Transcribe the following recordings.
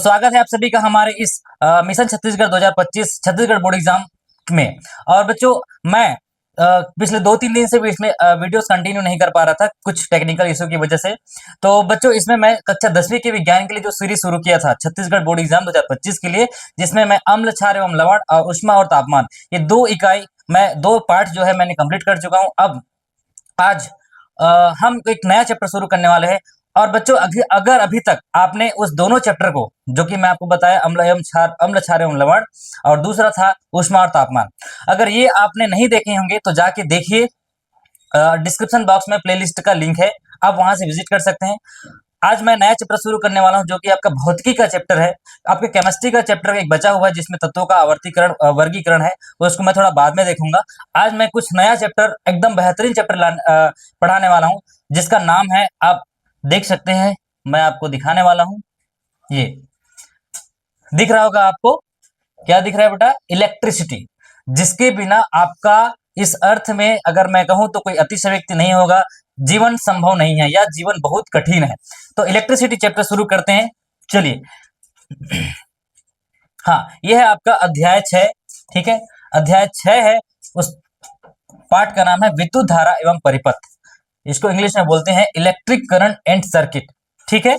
स्वागत है आप सभी का हमारे इस mission Chhattisgarh 2025 Chhattisgarh board exam में। और बच्चों मैं पिछले 2-3 दिन से भी इसमें वीडियोस कंटिन्यू नहीं कर पा रहा था कुछ टेक्निकल इशू की वजह से। तो बच्चों इसमें मैं कक्षा 10वीं के विज्ञान के लिए जो सीरीज शुरू किया था छत्तीसगढ़ बोर्ड एग्जाम 2025 के लिए, जिसमें मैं अम्ल, क्षार एवं लवण और ऊष्मा और तापमान, ये 2 इकाई मैं 2 पार्ट जो है मैंने कंप्लीट कर चुका हूँ। अब आज हम एक नया चैप्टर शुरू करने वाले हैं। और बच्चों अगर अभी तक आपने उस दोनों चैप्टर को, जो कि मैं आपको बताया अम्ल क्षार एवं लवण और दूसरा था ऊष्मा और तापमान, अगर ये आपने नहीं देखे होंगे तो जाके देखिए। डिस्क्रिप्शन बॉक्स में प्लेलिस्ट का लिंक है, आप वहां से विजिट कर सकते हैं। आज मैं नया चैप्टर शुरू करने वाला हूं जो कि आपका भौतिकी का चैप्टर है। आपके केमिस्ट्री का चैप्टर एक बचा हुआ है जिसमें तत्वों का आवर्तीकरण वर्गीकरण है, उसको मैं थोड़ा बाद में देखूंगा। आज मैं कुछ नया चैप्टर, एकदम बेहतरीन चैप्टर पढ़ाने वाला हूं, जिसका नाम है, आप देख सकते हैं, मैं आपको दिखाने वाला हूं। ये दिख रहा होगा आपको, क्या दिख रहा है बेटा? इलेक्ट्रिसिटी, जिसके बिना आपका इस अर्थ में अगर मैं कहूं तो कोई अतिशयोक्ति नहीं होगा, जीवन संभव नहीं है या जीवन बहुत कठिन है। तो इलेक्ट्रिसिटी चैप्टर शुरू करते हैं, चलिए। हाँ, यह है आपका अध्याय 6, ठीक है, अध्याय 6 है। उस पाठ का नाम है विद्युत धारा एवं परिपथ, इसको इंग्लिश में बोलते हैं इलेक्ट्रिक करंट एंड सर्किट, ठीक है।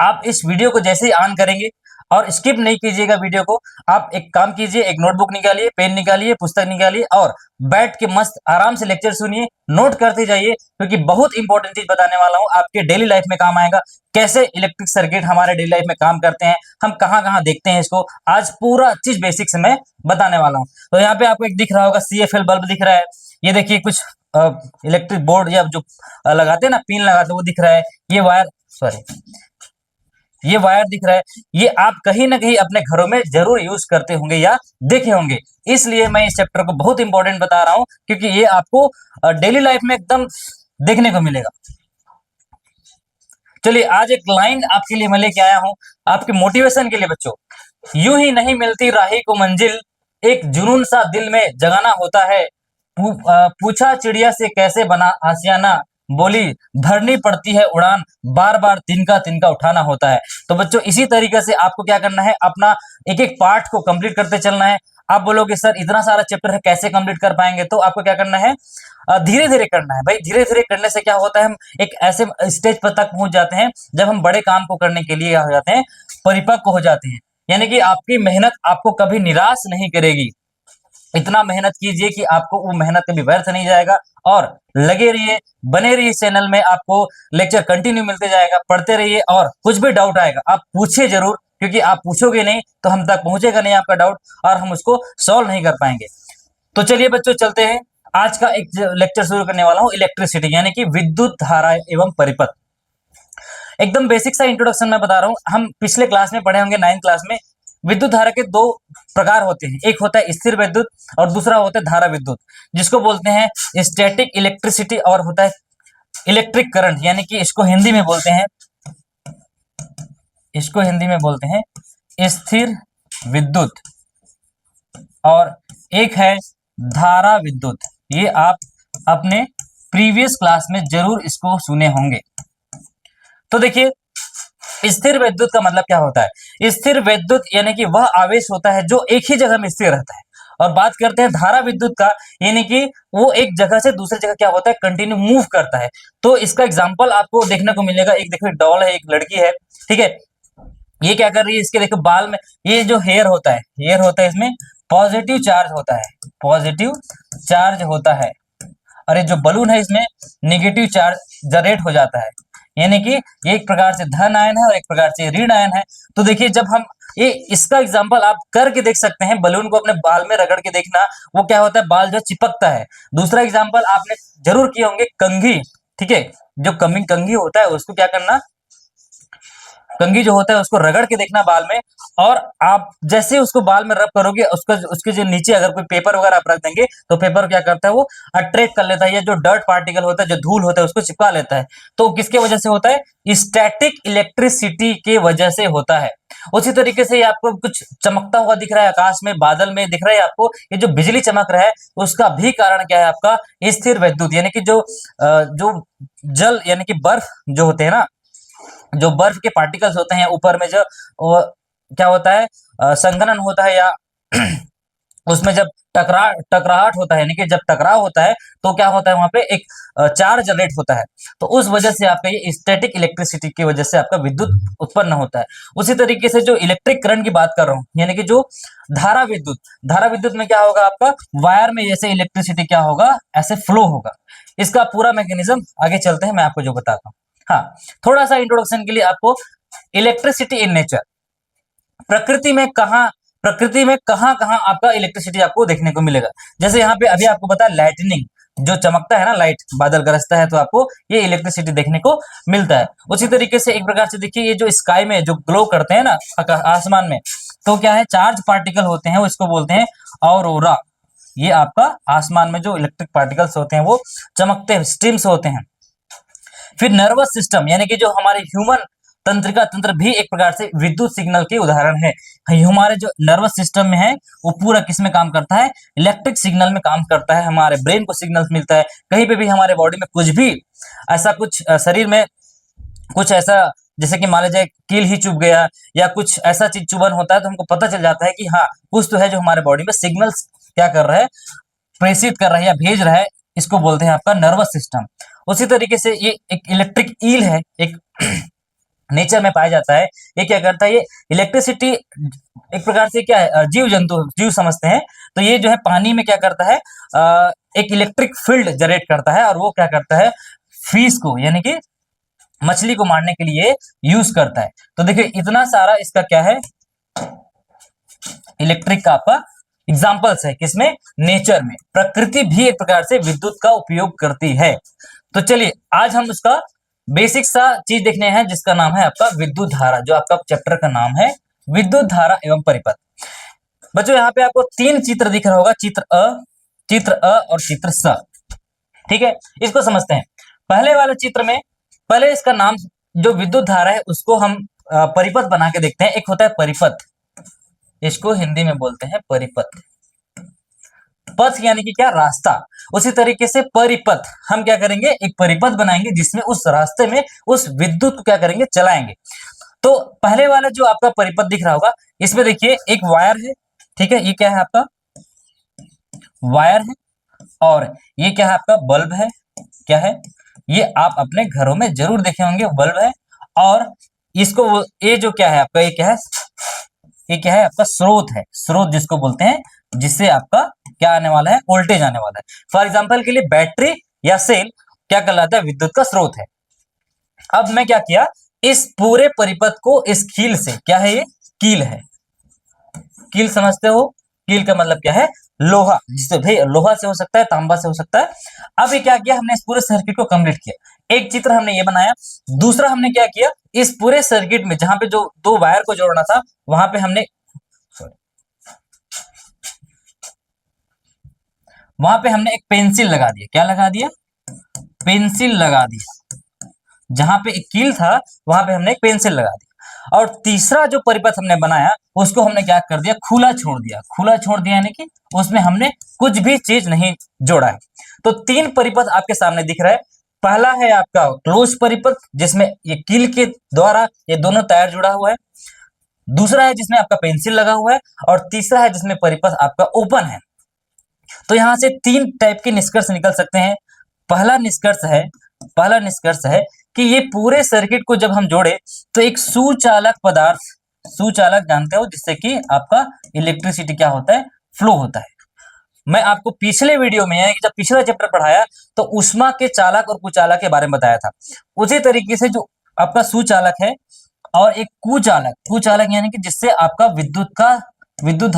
आप इस वीडियो को जैसे ही ऑन करेंगे, और स्किप नहीं कीजिएगा वीडियो को, आप एक काम कीजिए, एक नोटबुक निकालिए, पेन निकालिए, पुस्तक निकालिए और बैठ के मस्त आराम से लेक्चर सुनिए, नोट करते जाइए, क्योंकि बहुत इंपॉर्टेंट चीज बताने वाला हूं, आपके डेली लाइफ में काम आएगा। कैसे इलेक्ट्रिक सर्किट हमारे डेली लाइफ में काम करते हैं, हम कहां कहां देखते हैं इसको, आज पूरा चीज बेसिक से मैं बताने वाला हूं। तो यहाँ पे आपको एक दिख रहा होगा, CFL बल्ब दिख रहा है, ये देखिए कुछ इलेक्ट्रिक बोर्ड या जो लगाते हैं ना, पिन लगाते हैं, वो दिख रहा है। ये वायर, सॉरी, ये वायर दिख रहा है। ये आप कहीं ना कहीं अपने घरों में जरूर यूज करते होंगे या देखे होंगे, इसलिए मैं इस चैप्टर को बहुत इंपॉर्टेंट बता रहा हूं, क्योंकि ये आपको डेली लाइफ में एकदम देखने को मिलेगा। चलिए, आज एक लाइन आपके लिए मैं लेके आया हूं, आपके मोटिवेशन के लिए बच्चों। यूं ही नहीं मिलती राही को मंजिल, एक जुनून सा दिल में जगाना होता है। पूछा चिड़िया से कैसे बना आशियाना, बोली भरनी पड़ती है उड़ान, बार बार तिनका तिनका उठाना होता है। तो बच्चों इसी तरीके से आपको क्या करना है, अपना एक एक पार्ट को कंप्लीट करते चलना है। आप बोलोगे सर इतना सारा चैप्टर है कैसे कंप्लीट कर पाएंगे, तो आपको क्या करना है, धीरे धीरे करना है भाई। धीरे धीरे करने से क्या होता है, हम एक ऐसे स्टेज पर तक पहुंच जाते हैं जब हम बड़े काम को करने के लिए हो जाते हैं, परिपक्व हो जाते हैं। यानी कि आपकी मेहनत आपको कभी निराश नहीं करेगी। इतना मेहनत कीजिए कि आपको वो मेहनत कभी व्यर्थ नहीं जाएगा। और लगे रहिए, बने रहिए चैनल में, आपको लेक्चर कंटिन्यू मिलते जाएगा, पढ़ते रहिए। और कुछ भी डाउट आएगा आप पूछिए जरूर, क्योंकि आप पूछोगे नहीं तो हम तक पहुंचेगा नहीं आपका डाउट, और हम उसको सॉल्व नहीं कर पाएंगे। तो चलिए बच्चों, चलते हैं। आज का एक लेक्चर शुरू करने वाला हूं, इलेक्ट्रिसिटी यानी कि विद्युत धारा एवं परिपथ। एकदम बेसिक सा इंट्रोडक्शन मैं बता रहा हूं, हम पिछले क्लास में पढ़े होंगे 9th क्लास में। विद्युत धारा के 2 प्रकार होते हैं, एक होता है स्थिर विद्युत और दूसरा होता है धारा विद्युत, जिसको बोलते हैं स्टैटिक इलेक्ट्रिसिटी, और होता है इलेक्ट्रिक करंट, यानी कि इसको हिंदी में बोलते हैं, स्थिर विद्युत, और एक है धारा विद्युत। ये आप अपने प्रीवियस क्लास में जरूर इसको सुने होंगे। तो देखिए, स्थिर विद्युत का मतलब क्या होता है। स्थिर विद्युत यानी कि वह आवेश होता है जो एक ही जगह में स्थिर रहता है। और बात करते हैं धारा विद्युत का, यानी कि वो एक जगह से दूसरी जगह क्या होता है, कंटिन्यू मूव करता है। तो इसका एग्जांपल आपको देखने को मिलेगा, एक देखो डॉल है, एक लड़की है, ठीक है। ये क्या कर रही है, इसके देखो बाल में ये जो हेयर होता है इसमें पॉजिटिव चार्ज होता है, पॉजिटिव चार्ज होता है, और ये जो बलून है इसमें नेगेटिव चार्ज जनरेट हो जाता है। यानी कि ये एक प्रकार से धन आयन है और एक प्रकार से ऋण आयन है। तो देखिए, जब हम ये इसका एग्जांपल आप करके देख सकते हैं, बलून को अपने बाल में रगड़ के देखना, वो क्या होता है, बाल जो चिपकता है। दूसरा एग्जांपल आपने जरूर किए होंगे, कंघी, ठीक है, जो कंघी होता है उसको क्या करना, कंघी जो होता है उसको रगड़ के देखना बाल में, और आप जैसे उसको बाल में रब करोगे, उसके जो नीचे अगर कोई पेपर वगैरह आप रख देंगे तो पेपर क्या करता है, वो अट्रैक्ट कर लेता है, या जो डर्ट पार्टिकल होता है, जो धूल होता है, उसको चिपका लेता है। तो किसके वजह से होता है, स्टैटिक इलेक्ट्रिसिटी के वजह से होता है। उसी तरीके से आपको कुछ चमकता हुआ दिख रहा है आकाश में, बादल में दिख रहा है आपको, ये जो बिजली चमक रहा है, उसका भी कारण क्या है, आपका स्थिर विद्युत, यानी कि जो जल यानी कि बर्फ जो होते हैं ना, जो बर्फ के पार्टिकल्स होते हैं ऊपर में, जो वो क्या होता है, संघनन होता है, या उसमें जब टकराहट होता है, यानी कि जब टकराव होता है, तो क्या होता है वहां पे एक चार्ज जनरेट होता है। तो उस वजह से आपका ये स्टैटिक इलेक्ट्रिसिटी की वजह से आपका विद्युत उत्पन्न होता है। उसी तरीके से जो इलेक्ट्रिक करंट की बात कर रहा हूँ, यानी कि जो धारा विद्युत में क्या होगा, आपका वायर में जैसे इलेक्ट्रिसिटी क्या होगा, ऐसे फ्लो होगा। इसका पूरा मैकेनिज्म आगे चलते हैं, मैं आपको जो बताता हूँ। हाँ, थोड़ा सा इंट्रोडक्शन के लिए आपको, इलेक्ट्रिसिटी इन नेचर, प्रकृति में कहाँ प्रकृति में कहाँ कहाँ आपका इलेक्ट्रिसिटी आपको देखने को मिलेगा। जैसे यहाँ पे अभी आपको पता है, लाइटनिंग जो चमकता है ना, लाइट बादल गरजता है, तो आपको ये इलेक्ट्रिसिटी देखने को मिलता है। उसी तरीके से एक प्रकार से देखिए, ये जो स्काई में जो ग्लो करते हैं ना आसमान में, तो क्या है, चार्ज पार्टिकल होते हैं, वो इसको बोलते हैं ऑरोरा। ये आपका आसमान में जो इलेक्ट्रिक पार्टिकल्स होते हैं वो चमकते हैं, स्ट्रीम्स होते हैं। फिर नर्वस सिस्टम, यानी कि जो हमारे ह्यूमन तंत्रिका तंत्र भी एक प्रकार से विद्युत सिग्नल के उदाहरण है। हमारे जो नर्वस सिस्टम में है, वो पूरा किस में काम करता है, इलेक्ट्रिक सिग्नल में काम करता है। हमारे ब्रेन को सिग्नल मिलता है, कहीं पे भी हमारे बॉडी में कुछ भी ऐसा कुछ शरीर में कुछ ऐसा, जैसे कि मान लीजिए कील ही चुभ गया या कुछ ऐसा चीज चुभन होता है, तो हमको पता चल जाता है कि हाँ, कुछ तो है जो हमारे बॉडी में सिग्नल्स क्या कर रहा है, प्रेषित कर रहा है या भेज रहा है। इसको बोलते हैं आपका नर्वस सिस्टम। उसी तरीके से ये एक इलेक्ट्रिक ईल है, एक नेचर में पाया जाता है। ये क्या करता है, ये इलेक्ट्रिसिटी एक प्रकार से क्या है, जीव समझते हैं। तो ये जो है पानी में क्या करता है, एक इलेक्ट्रिक फील्ड जनरेट करता है, और वो क्या करता है, फिश को यानी कि मछली को मारने के लिए यूज करता है। तो देखिए इतना सारा इसका क्या है, इलेक्ट्रिक का आपका एग्जाम्पल्स है, किसमें, नेचर में। प्रकृति भी एक प्रकार से विद्युत का उपयोग करती है। तो चलिए आज हम उसका बेसिक सा चीज देखने हैं, जिसका नाम है आपका विद्युत धारा। जो आपका चैप्टर का नाम है विद्युत धारा एवं परिपथ। बच्चों यहाँ पे आपको 3 चित्र दिख रहा होगा, चित्र अ और चित्र स। ठीक है, इसको समझते हैं। पहले वाले चित्र में, पहले इसका नाम, जो विद्युत धारा है उसको हम परिपथ बना के देखते हैं। एक होता है परिपथ, इसको हिंदी में बोलते हैं परिपथ। पथ यानी कि क्या, रास्ता। उसी तरीके से परिपथ, हम क्या करेंगे, एक परिपथ बनाएंगे जिसमें उस रास्ते में उस विद्युत को क्या करेंगे, चलाएंगे। तो पहले वाला जो आपका परिपथ दिख रहा होगा, इसमें देखिए एक वायर है। ठीक है, ये क्या है आपका, वायर है। और ये क्या है आपका, बल्ब है। क्या है, ये आप अपने घरों में जरूर देखे होंगे, बल्ब है। और इसको ये जो क्या है आपका, ये क्या है, ये क्या है आपका, स्रोत है। स्रोत जिसको बोलते हैं, जिससे आपका क्या आने वाला है, वोल्टेज आने वाला है। फॉर एग्जांपल के लिए बैटरी या सेल क्या कहलाता है, विद्युत का स्रोत है। अब मैं क्या किया, इस पूरे परिपथ को इस कील से, क्या है ये, कील है। कील समझते हो, कील का मतलब क्या है, लोहा। जिससे भाई लोहा से हो सकता है, तांबा से हो सकता है। अब ये क्या किया, हमने इस पूरे सर्किट को कंप्लीट किया। एक चित्र हमने ये बनाया। दूसरा हमने क्या किया, इस पूरे सर्किट में जहां पे जो 2 वायर को जोड़ना था, वहां पे हमने एक पेंसिल लगा दिया। क्या लगा दिया, पेंसिल लगा दिया। जहां पे एक कील था, वहां पे हमने एक पेंसिल लगा दी। और तीसरा जो परिपथ हमने बनाया, उसको हमने क्या कर दिया, खुला छोड़ दिया। खुला छोड़ दिया यानी कि उसमें हमने कुछ भी चीज नहीं जोड़ा है। तो 3 परिपथ आपके सामने दिख रहा है। पहला है आपका क्लोज परिपथ, जिसमें ये कील के द्वारा ये दोनों तार जुड़ा हुआ है। दूसरा है जिसमें आपका पेंसिल लगा हुआ है। और तीसरा है जिसमें परिपथ आपका ओपन है। तो यहां से 3 टाइप के निष्कर्ष निकल सकते हैं। पहला निष्कर्ष है कि ये पूरे सर्किट को जब हम जोड़े, तो एक सुचालक पदार्थ, सुचालक जानते हो, जिससे कि आपका इलेक्ट्रिसिटी क्या होता है, फ्लो होता है। मैं आपको पिछले वीडियो में, यानी कि जब पिछला चैप्टर पढ़ाया, तो उष्मा के चालक और कुचालक के बारे में बताया था। उसी तरीके से जो आपका सुचालक है और एक कुचालक यानी कि जिससे आपका विद्युत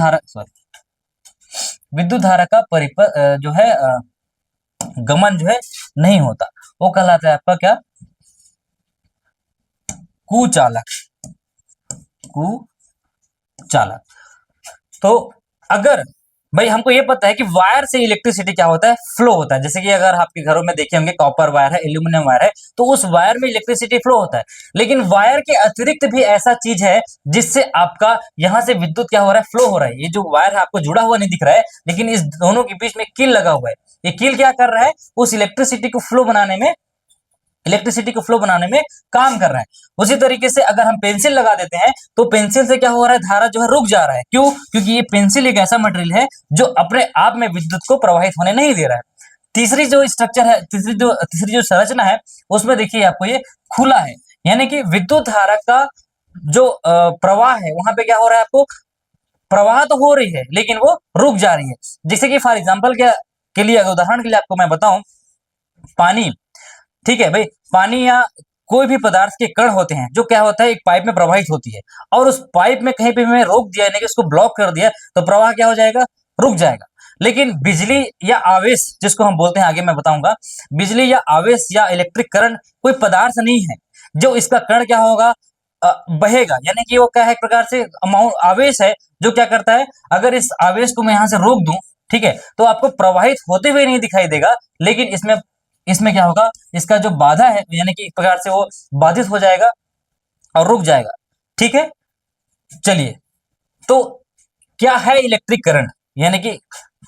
धारा का जो है गमन जो है नहीं होता, वो कहलाता है आपका क्या, कुचालक। तो अगर भाई हमको ये पता है कि वायर से इलेक्ट्रिसिटी क्या होता है, फ्लो होता है। जैसे कि अगर आपके घरों में देखे होंगे, कॉपर वायर है, एल्यूमिनियम वायर है, तो उस वायर में इलेक्ट्रिसिटी फ्लो होता है। लेकिन वायर के अतिरिक्त भी ऐसा चीज है जिससे आपका यहां से विद्युत क्या हो रहा है, फ्लो हो रहा है। ये जो वायर है आपको जुड़ा हुआ नहीं दिख रहा है, लेकिन इस दोनों के बीच में कील लगा हुआ है। ये कील क्या कर रहा है, उस इलेक्ट्रिसिटी को फ्लो बनाने में इलेक्ट्रिसिटी को फ्लो बनाने में काम कर रहा है। उसी तरीके से अगर हम पेंसिल लगा देते हैं तो पेंसिल से क्या हो रहा है, धारा जो है रुक जा रहा है। क्यों? क्योंकि ये पेंसिल एक ऐसा मटेरियल है जो अपने आप में विद्युत को प्रवाहित होने नहीं दे रहा है। तीसरी जो स्ट्रक्चर है, तीसरी जो संरचना है, उसमें देखिए आपको ये खुला है, यानी कि विद्युत धारा का जो प्रवाह है वहां पे क्या हो रहा है, आपको प्रवाह तो हो रही है लेकिन वो रुक जा रही है। जैसे कि फॉर एग्जाम्पल के लिए, उदाहरण के लिए आपको मैं बताऊं, पानी, ठीक है भाई, पानी या कोई भी पदार्थ के कण होते हैं जो क्या होता है, एक पाइप में प्रवाहित होती है, और उस पाइप में कहीं पे मैं रोक दिया, यानी कि उसको ब्लॉक कर दिया, तो प्रवाह क्या हो जाएगा, रुक जाएगा। लेकिन बिजली या आवेश जिसको हम बोलते हैं, आगे मैं बताऊंगा, बिजली या आवेश या इलेक्ट्रिक करंट कोई पदार्थ नहीं है जो इसका कण क्या होगा, बहेगा, यानी कि वो क्या है, एक प्रकार से अमाउंट आवेश है जो क्या करता है, अगर इस आवेश को मैं यहां से रोक दूं, ठीक है, तो आपको प्रवाहित होते हुए नहीं दिखाई देगा, लेकिन इसमें इसमें क्या होगा, इसका जो बाधा है, यानी कि एक प्रकार से वो बाधित हो जाएगा और रुक जाएगा। ठीक है, चलिए, तो क्या है इलेक्ट्रिक करंट, यानी कि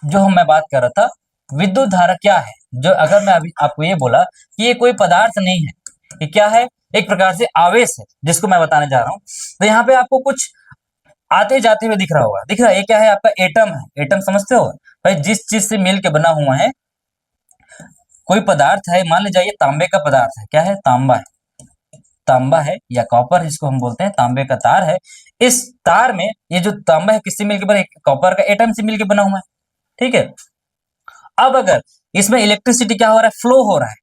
जो मैं बात कर रहा था, विद्युत धारा क्या है, जो अगर मैं अभी आपको ये बोला कि ये कोई पदार्थ नहीं है, ये क्या है, एक प्रकार से आवेश है, जिसको मैं बताने जा रहा हूं। तो यहाँ पे आपको कुछ आते जाते हुए दिख रहा होगा, दिख रहा है, ये क्या है, आपका एटम है। एटम समझते हो भाई, जिस चीज से मिल के बना हुआ है कोई पदार्थ है, मान लीजिए ये तांबे का पदार्थ है, क्या है, तांबा है, तांबा है या कॉपर जिसको हम बोलते हैं, तांबे का तार है। इस तार में ये जो तांबा है किससे मिलकर बना, कॉपर का एटम से मिलकर बना हुआ है। ठीक है, अब अगर इसमें इलेक्ट्रिसिटी क्या हो रहा है, फ्लो हो रहा है,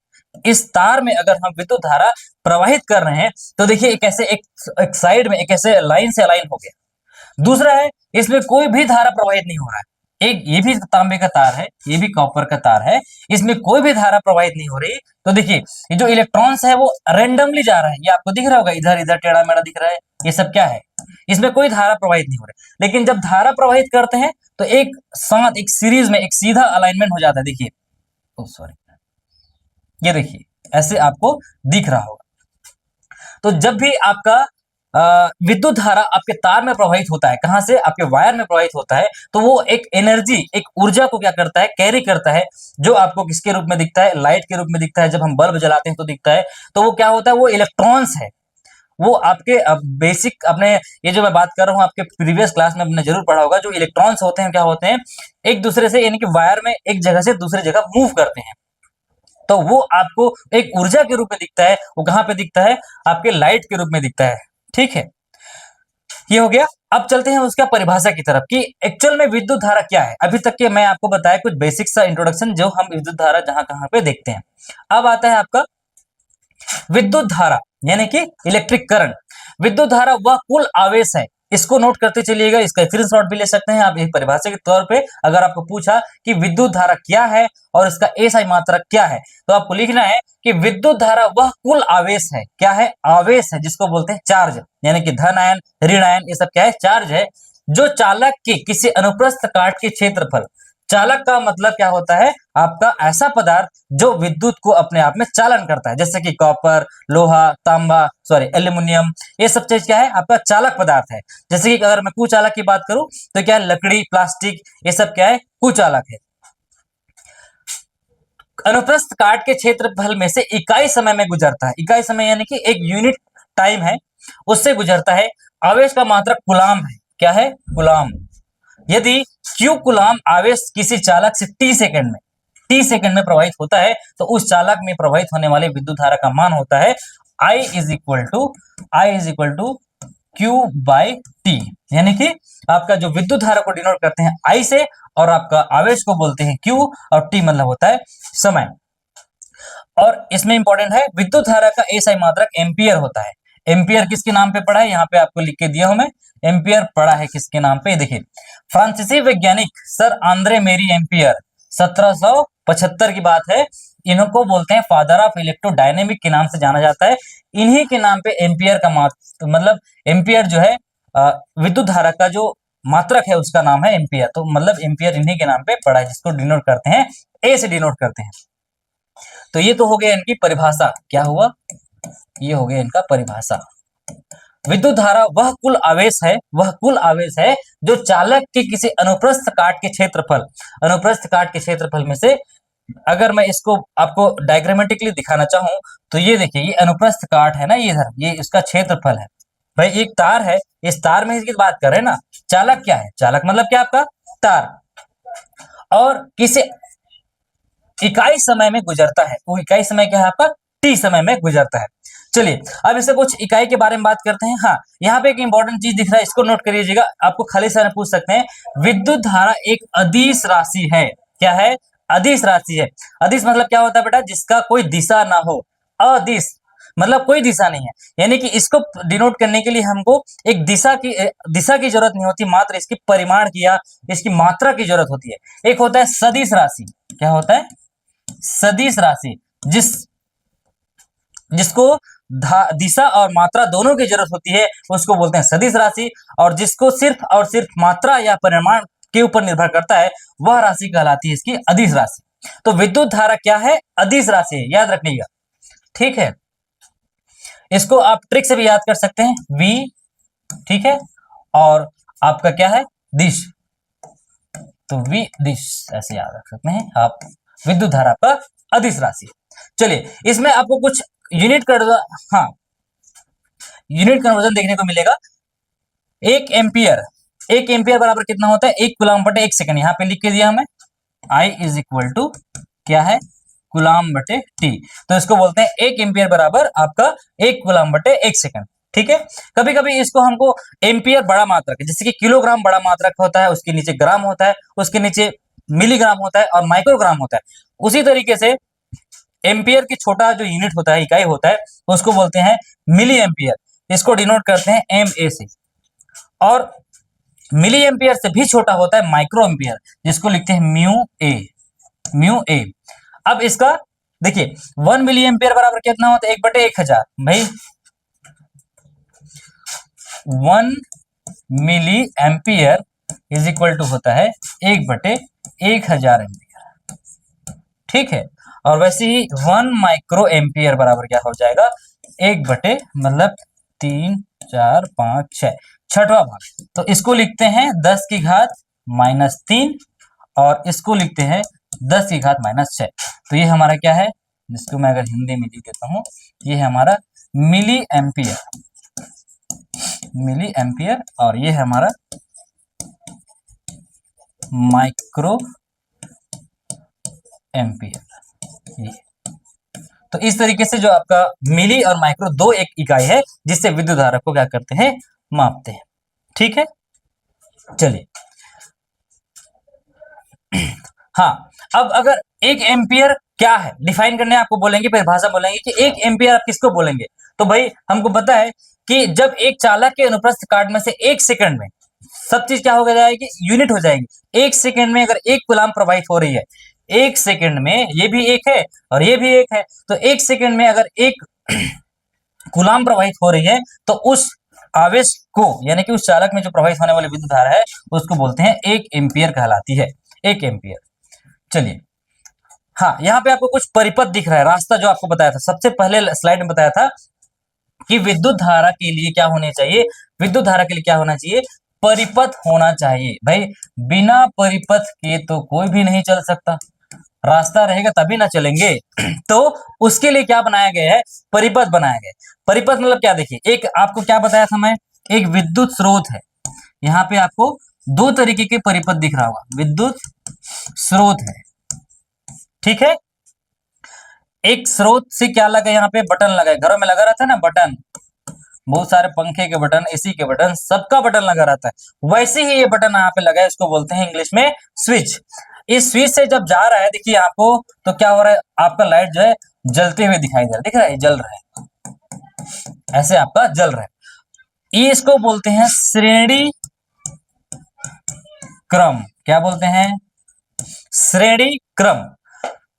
इस तार में अगर हम विद्युत धारा प्रवाहित कर रहे हैं, तो देखिए एक ऐसे एक साइड में एक ऐसे लाइन से अलाइन हो गया। दूसरा है, इसमें कोई भी धारा प्रवाहित नहीं हो रहा है, एक ये भी तांबे का तार है, ये भी कॉपर का तार है, इसमें कोई भी धारा प्रवाहित नहीं हो रही। तो देखिए ये जो इलेक्ट्रॉन्स है वो रैंडमली जा रहा है, ये आपको दिख रहा होगा, इधर इधर टेढ़ा मेढ़ा दिख रहा है, ये सब क्या है, इसमें कोई धारा प्रवाहित नहीं हो रही। लेकिन जब धारा प्रवाहित करते हैं तो एक साथ एक सीरीज में एक सीधा अलाइनमेंट हो जाता है। देखिए, ओ सॉरी, ये देखिए ऐसे आपको दिख रहा होगा। तो जब भी आपका विद्युत धारा आपके तार में प्रवाहित होता है, कहां से, आपके वायर में प्रवाहित होता है, तो वो एक एनर्जी, एक ऊर्जा को क्या करता है, कैरी करता है, जो आपको किसके रूप में दिखता है, लाइट के रूप में दिखता है। जब हम बल्ब जलाते हैं तो दिखता है, तो वो क्या होता है, वो इलेक्ट्रॉन्स है। वो आपके बेसिक अपने, ये जो मैं बात कर रहा हूँ आपके प्रीवियस क्लास में आपने जरूर पढ़ा होगा, जो इलेक्ट्रॉन्स होते हैं क्या होते हैं, एक दूसरे से, यानी कि वायर में एक जगह से दूसरी जगह मूव करते हैं, तो वो आपको एक ऊर्जा के रूप में दिखता है। वो कहां पे दिखता है, आपके लाइट के रूप में दिखता है। ठीक है, ये हो गया। अब चलते हैं उसका परिभाषा की तरफ कि एक्चुअल में विद्युत धारा क्या है। अभी तक के मैं आपको बताया कुछ बेसिक सा इंट्रोडक्शन, जो हम विद्युत धारा जहां कहां पे देखते हैं। अब आता है आपका विद्युत धारा, यानी कि इलेक्ट्रिक करंट। विद्युत धारा वह कुल आवेश है, इसको नोट करते चलिएगा, इसका स्क्रीनशॉट भी ले सकते हैं आप एक परिभाषा के तौर पे। अगर आपको पूछा कि विद्युत धारा क्या है और इसका एसआई मात्रक क्या है, तो आपको लिखना है कि विद्युत धारा वह कुल आवेश है। क्या है, आवेश है, जिसको बोलते हैं चार्ज, यानी कि धन आयन, ऋण आयन, ये सब क्या है, चार्ज है, जो चालक के किसी अनुप्रस्थ काट के क्षेत्रफल, चालक का मतलब क्या होता है, आपका ऐसा पदार्थ जो विद्युत को अपने आप में चालन करता है, जैसे कि कॉपर, लोहा, तांबा, सॉरी एल्यूमिनियम, ये सब चीज क्या है, आपका चालक पदार्थ है। जैसे कि अगर मैं कुचालक की बात करूं तो क्या है, लकड़ी, प्लास्टिक, ये सब क्या है, कुचालक है। अनुप्रस्थ काट के क्षेत्रफल में से इकाई समय में गुजरता है, इकाई समय यानी कि एक यूनिट टाइम है, उससे गुजरता है। आवेश का मात्रक कूलाम है, क्या है, कूलाम। यदि क्यू कूलाम आवेश किसी चालक से टी सेकंड में प्रवाहित होता है, तो उस चालक में प्रवाहित होने वाले विद्युत धारा का मान होता है I is equal to Q by T, यानी कि आपका जो विद्युत धारा को डिनोट करते हैं I से, और आपका आवेश को बोलते हैं Q, और T मतलब होता है समय। और इसमें इंपॉर्टेंट है, विद्युत धारा का एसआई मात्रक एम्पियर होता है। एम्पियर किसके नाम पे पढ़ा है, यहाँ पे आपको लिख के दिया हूं मैं, एम्पियर पढ़ा है किसके नाम पे, देखिए फ्रांसीसी वैज्ञानिक सर आंद्रे मेरी एम्पियर, 1775 की बात है। इनको बोलते हैं फादर ऑफ इलेक्ट्रोडायनेमिक के नाम से जाना जाता है। इन्हीं के नाम पे एम्पियर का मतलब एम्पियर जो है विद्युत धारा का जो मात्रक है उसका नाम है एम्पियर। तो मतलब एम्पियर इन्हीं के नाम पे पड़ा है, जिसको डिनोट करते हैं, ए से डिनोट करते हैं। तो ये तो हो गया इनकी परिभाषा, क्या हुआ, ये हो गया इनका परिभाषा। विद्युत धारा वह कुल आवेश है जो चालक के किसी अनुप्रस्थ काट के क्षेत्रफल में से अगर मैं इसको आपको डायग्रामेटिकली दिखाना चाहूं तो ये देखिए, ये अनुप्रस्थ काट है ना, ये इधर ये इसका क्षेत्रफल है। भाई एक तार है, इस तार में इसकी बात कर रहे हैं ना। चालक क्या है? चालक मतलब क्या आपका तार, और किसी इकाई समय में गुजरता है। वो इकाई समय क्या है आपका? टी समय में गुजरता है। चलिए अब इससे कुछ इकाई के बारे में बात करते हैं। हाँ, यहाँ पे एक इंपॉर्टेंट चीज दिख रहा है, इसको नोट करिएगा। आपको खाली समय पूछ सकते हैं, विद्युत धारा एक अदिश राशि है। क्या है? अदिश राशि है। अदिश मतलब क्या होता है बेटा? जिसका कोई दिशा ना हो। अदिश मतलब कोई दिशा नहीं है, यानी कि इसको डिनोट करने के लिए हमको एक दिशा की जरूरत नहीं होती, मात्र इसकी परिमाण की या इसकी मात्रा की जरूरत होती है। एक होता है सदिश राशि। क्या होता है? सदिश राशि, जिसको दिशा और मात्रा दोनों की जरूरत होती है, उसको बोलते हैं सदिश राशि। और जिसको सिर्फ और सिर्फ मात्रा या परिमाण के ऊपर निर्भर करता है, वह राशि कहलाती है इसकी अदिश राशि। तो विद्युत धारा क्या है? अदिश राशि है, याद रखिएगा। ठीक है, इसको आप ट्रिक से भी याद कर सकते हैं, V, ठीक है, और आपका क्या है? दिश, तो V दिश ऐसे याद रख सकते हैं आप। विद्युत धारा का अदिश राशि। चलिए इसमें आपको कुछ यूनिट कर, हाँ, यूनिट कन्वर्जन देखने को मिलेगा। एक एम्पियर बराबर कितना होता है? 1 कूलम्ब/1 सेकंड। यहाँ पे लिख के दिया हमें, I इज इक्वल टू क्या है? कूलम्ब/t। तो इसको बोलते हैं 1 एम्पियर बराबर आपका 1 कूलम्ब/1 सेकंड। ठीक है, कभी कभी इसको हमको एम्पियर बड़ा मात्रक है, जैसे कि किलोग्राम बड़ा मात्रक होता है, उसके नीचे ग्राम होता है, उसके नीचे मिलीग्राम होता है और माइक्रोग्राम होता है। उसी तरीके से एम्पियर की छोटा जो यूनिट होता है, इकाई होता है, उसको बोलते हैं मिली एम्पियर। इसको डिनोट करते हैं MA से। और मिली एम्पियर से भी छोटा होता है माइक्रो एम्पियर, जिसको लिखते हैं म्यू ए। अब इसका देखिए, 1 मिली एम्पियर बराबर कितना होता है? 1/1000। भाई 1 milliampere is equal to होता है 1/1000 एम्पियर। ठीक है, और वैसे ही 1 माइक्रो एम्पियर बराबर क्या हो जाएगा? 1 मतलब 3 4 5 6, छठवां भाग। तो इसको लिखते हैं 10⁻³ और इसको लिखते हैं 10⁻⁶। तो ये हमारा क्या है? जिसको मैं अगर हिंदी में लिख देता हूं, ये है हमारा मिली एम्पियर और ये है हमारा माइक्रो एम्पियर। तो इस तरीके से जो आपका मिली और माइक्रो दो एक इकाई है, जिससे विद्युत धारा को क्या करते हैं? मापते हैं। ठीक है, चलिए। हाँ, अब अगर 1 एम्पियर क्या है डिफाइन करने आपको बोलेंगे, परिभाषा बोलेंगे कि 1 एम्पियर आप किसको बोलेंगे, तो भाई हमको पता है कि जब एक चालक के अनुप्रस्थ काट में से 1 सेकंड में सब चीज क्या हो जाएगी? यूनिट हो जाएगी। 1 सेकंड में अगर 1 कूलम्ब प्रवाहित हो रही है, 1 सेकंड में ये भी एक है और ये भी एक है, तो 1 सेकंड में अगर 1 कूलम्ब प्रवाहित हो रही है, तो उस आवेश को, यानी कि उस चालक में जो प्रवाहित होने वाली विद्युत धारा है, उसको बोलते हैं 1 एम्पियर कहलाती है। 1 एम्पियर। चलिए, हाँ, यहाँ पे आपको कुछ परिपथ दिख रहा है, रास्ता जो आपको बताया था सबसे पहले स्लाइड में, बताया था कि विद्युत धारा के लिए क्या होने चाहिए? विद्युत धारा के लिए क्या होना चाहिए? परिपथ होना चाहिए। भाई बिना परिपथ के तो कोई भी नहीं चल सकता, रास्ता रहेगा तभी ना चलेंगे। तो उसके लिए क्या बनाया गया है? परिपथ बनाया गया है। परिपथ मतलब क्या? देखिए, एक आपको क्या बताया था मैं, एक विद्युत स्रोत है। यहाँ पे आपको दो तरीके के परिपथ दिख रहा होगा, विद्युत स्रोत है। ठीक है, एक स्रोत से क्या लगा? यहाँ पे बटन लगा है, घरों में लगा रहता है ना बटन, बहुत सारे पंखे के बटन, एसी के बटन, सबका बटन लगा रहता है। वैसे ही ये बटन यहाँ पे लगा है, इसको बोलते हैं इंग्लिश में स्विच। इस स्विच से जब जा रहा है, देखिए आपको, तो क्या हो रहा है? आपका लाइट जो है जलते हुए दिखाई दे रहा है, दिख रहा है? जल रहा है, ऐसे आपका जल रहा है। ये इसको बोलते हैं श्रेणी क्रम। क्या बोलते हैं? श्रेणी क्रम।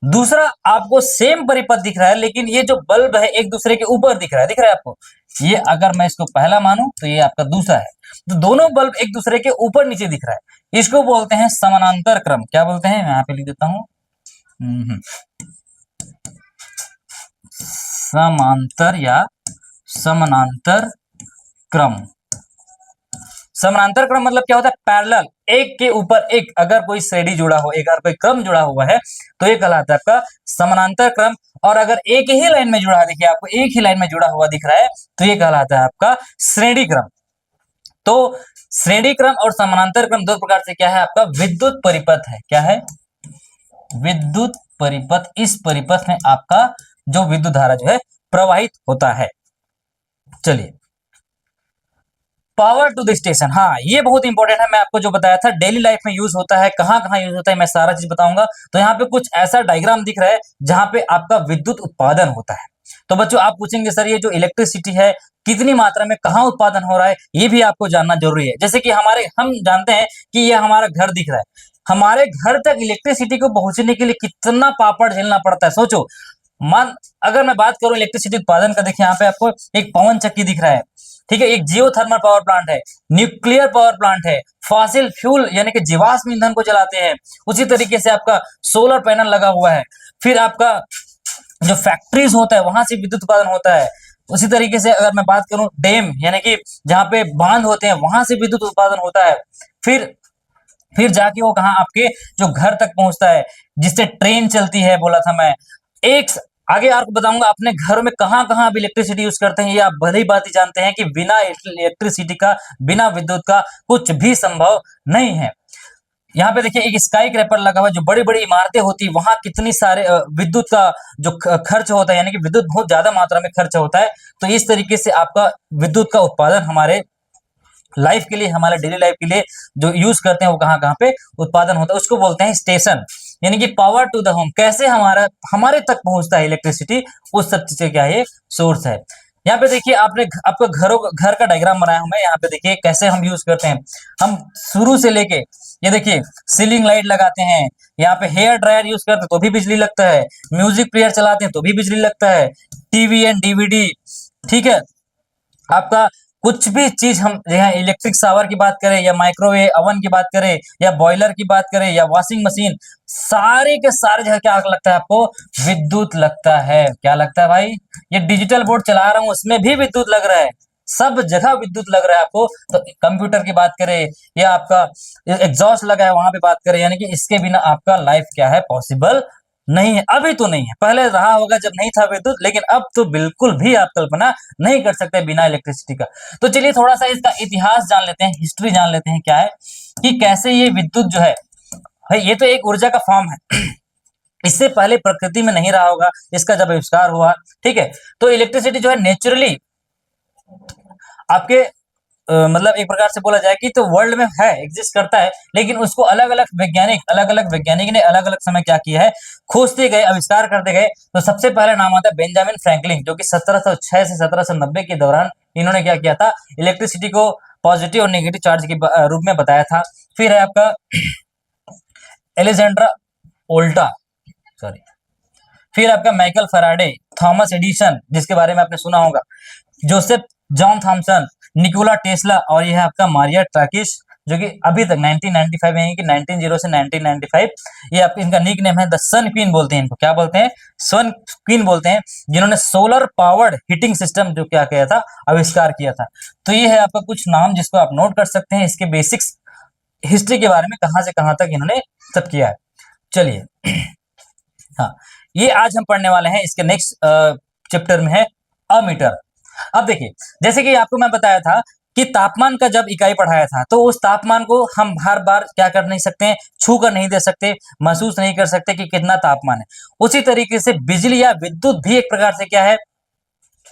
दूसरा आपको सेम परिपथ दिख रहा है, लेकिन ये जो बल्ब है एक दूसरे के ऊपर दिख रहा है, दिख रहा है आपको? ये अगर मैं इसको पहला मानूं तो ये आपका दूसरा है, तो दोनों बल्ब एक दूसरे के ऊपर नीचे दिख रहा है, इसको बोलते हैं समानांतर क्रम। क्या बोलते हैं? मैं यहाँ पे लिख देता हूं, समांतर या समानांतर क्रम। समानांतर क्रम मतलब क्या होता है, पैरेलल, एक के ऊपर एक अगर कोई श्रेणी जुड़ा हो, एक अगर कोई क्रम जुड़ा हुआ है तो ये कहलाता है आपका समानांतर क्रम। और अगर एक ही लाइन में जुड़ा है, देखिए आपको एक ही लाइन में जुड़ा हुआ दिख रहा है तो ये कहलाता है आपका श्रेणी क्रम। तो श्रेणी क्रम और समानांतर क्रम दो प्रकार से क्या है, आपका विद्युत परिपथ है। क्या है, विद्युत परिपथ। इस परिपथ में आपका जो विद्युत धारा जो है प्रवाहित होता है। चलिए, पावर टू द स्टेशन, हाँ ये बहुत इंपॉर्टेंट है। मैं आपको जो बताया था डेली लाइफ में यूज होता है, कहाँ कहाँ यूज होता है, मैं सारा चीज बताऊंगा। तो यहाँ पे कुछ ऐसा डायग्राम दिख रहा है जहां पे आपका विद्युत उत्पादन होता है। तो बच्चों आप पूछेंगे सर ये जो इलेक्ट्रिसिटी है कितनी मात्रा में कहाँ उत्पादन हो रहा है, ये भी आपको जानना जरूरी है। जैसे कि हम जानते हैं कि ये हमारा घर दिख रहा है, हमारे घर तक इलेक्ट्रिसिटी को पहुंचने के लिए कितना पापड़ झेलना पड़ता है, सोचो। मान अगर मैं बात करूं इलेक्ट्रिसिटी उत्पादन का, देखिए यहाँ पे आपको एक पवन चक्की दिख रहा है, ठीक है, एक जियोथर्मल पावर प्लांट है, न्यूक्लियर पावर प्लांट है, फॉसिल फ्यूल यानी कि जीवाश्म ईंधन को जलाते हैं, उसी तरीके से आपका सोलर पैनल लगा हुआ है, फिर आपका जो फैक्ट्रीज होता है वहां से विद्युत उत्पादन होता है। उसी तरीके से अगर मैं बात करूं डैम यानी कि जहां पे बांध होते हैं वहां से विद्युत उत्पादन होता है। फिर जाके वो कहा आपके जो घर तक पहुंचता है, जिससे ट्रेन चलती है, बोला था मैं। एक आगे आपको बताऊंगा अपने घरों में कहां कहां आप इलेक्ट्रिसिटी यूज करते हैं, ये आप भली बात ही जानते हैं कि बिना इलेक्ट्रिसिटी का, बिना विद्युत का कुछ भी संभव नहीं है। यहाँ पे देखिए एक स्काई क्रैपर लगा हुआ है, जो बड़ी बड़ी इमारतें होती है वहां कितनी सारे विद्युत का जो खर्च होता है, यानी कि विद्युत बहुत ज्यादा मात्रा में खर्च होता है। तो इस तरीके से आपका विद्युत का उत्पादन हमारे लाइफ के लिए, हमारे डेली लाइफ के लिए जो यूज करते हैं वो कहाँ कहाँ पे उत्पादन होता है, उसको बोलते हैं स्टेशन। यानी कि पावर टू द होम, कैसे हमारे तक पहुंचता है इलेक्ट्रिसिटी, उस सब चीज का क्या है सोर्स है। यहाँ पे देखिए आपका घर का डायग्राम बनाया हूं मैं, यहाँ पे देखिए कैसे हम यूज करते हैं। हम शुरू से लेके ये देखिए सीलिंग लाइट लगाते हैं, यहाँ पे हेयर ड्रायर यूज करते हैं तो भी बिजली लगता है, म्यूजिक प्लेयर चलाते हैं तो भी बिजली लगता है, टीवी एंड डीवीडी, ठीक है। आपका कुछ भी चीज हम यहाँ इलेक्ट्रिक शावर की बात करें या माइक्रोवेव अवन की बात करें या बॉयलर की बात करें या वॉशिंग मशीन, सारे के सारे जगह क्या लगता है आपको, विद्युत लगता है। क्या लगता है भाई, ये डिजिटल बोर्ड चला रहा हूं उसमें भी विद्युत लग रहा है, सब जगह विद्युत लग रहा है आपको। तो कंप्यूटर की बात करें या आपका एग्जॉस्ट लगा है वहां पे बात करें, यानी कि इसके बिना आपका लाइफ क्या है पॉसिबल नहीं है। अभी तो नहीं है, पहले रहा होगा जब नहीं था विद्युत, लेकिन अब तो बिल्कुल भी आप कल्पना नहीं कर सकते बिना इलेक्ट्रिसिटी का। तो चलिए थोड़ा सा इसका इतिहास जान लेते हैं, हिस्ट्री जान लेते हैं, क्या है कि कैसे ये विद्युत जो है भाई ये तो एक ऊर्जा का फॉर्म है इससे पहले प्रकृति में नहीं रहा होगा, इसका जब आविष्कार हुआ, ठीक है। तो इलेक्ट्रिसिटी जो है नेचुरली आपके मतलब एक प्रकार से बोला जाए कि तो वर्ल्ड में है, एग्जिस्ट करता है, लेकिन उसको अलग अलग वैज्ञानिक ने अलग अलग समय क्या किया है, खोजते गए, आविष्कार करते गए। तो सबसे पहले नाम आता है बेंजामिन फ्रैंकलिन, जो कि 1706 से 1790 के दौरान इन्होंने क्या किया था, इलेक्ट्रिसिटी को पॉजिटिव और नेगेटिव चार्ज के रूप में बताया था। फिर है आपका एलेक्जेंड्रा ओल्टा, सॉरी, फिर आपका माइकल फैराडे, थॉमस एडिसन जिसके बारे में आपने सुना होगा, Joseph John Thomson, Nikola Tesla, और यह आपका मारिया ट्रैकिस, जो कि अभी तक 1995 में, कि 1900 से 1995 ये आपका इनका निक नेम है, द सन क्वीन बोलते हैं इनको। क्या बोलते हैं, सन क्वीन बोलते हैं, जिन्होंने सोलर पावर्ड हीटिंग सिस्टम जो क्या किया था, आविष्कार किया था। तो ये है आपका कुछ नाम जिसको आप नोट कर सकते हैं, इसके बेसिक्स हिस्ट्री के बारे में कहां से कहां तक इन्होंने सब किया है। चलिए हाँ, ये आज हम पढ़ने वाले हैं, इसके नेक्स्ट चैप्टर में है अमीटर। अब देखिए जैसे कि आपको मैं बताया था कि तापमान का जब इकाई पढ़ाया था, तो उस तापमान को हम हर बार क्या कर नहीं सकते हैं, छू कर नहीं दे सकते, महसूस नहीं कर सकते कि कितना तापमान है। उसी तरीके से बिजली या विद्युत भी एक प्रकार से क्या है,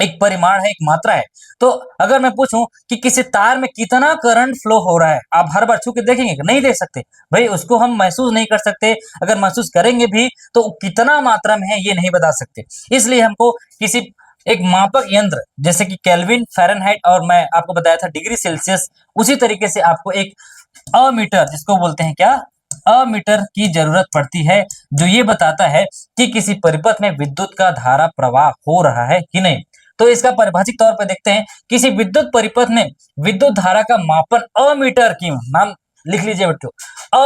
एक परिमाण है, एक मात्रा है। तो अगर मैं पूछूं कि किसी तार में कितना करंट फ्लो हो रहा है, आप हर बार छू के देखेंगे, नहीं देख सकते भाई, उसको हम महसूस नहीं कर सकते। अगर महसूस करेंगे भी तो कितना मात्रा में है ये नहीं बता सकते। इसलिए हमको किसी एक मापक यंत्र जैसे कि केल्विन, फ़ारेनहाइट, और मैं आपको बताया था डिग्री सेल्सियस, उसी तरीके से आपको एक अमीटर जिसको बोलते हैं क्या, अमीटर की जरूरत पड़ती है, जो ये बताता है कि किसी परिपथ में विद्युत का धारा प्रवाह हो रहा है कि नहीं। तो इसका परिभाषिक तौर पर देखते हैं, किसी विद्युत परिपथ में विद्युत धारा का मापन अमीटर की, नाम लिख लीजिए बच्चों,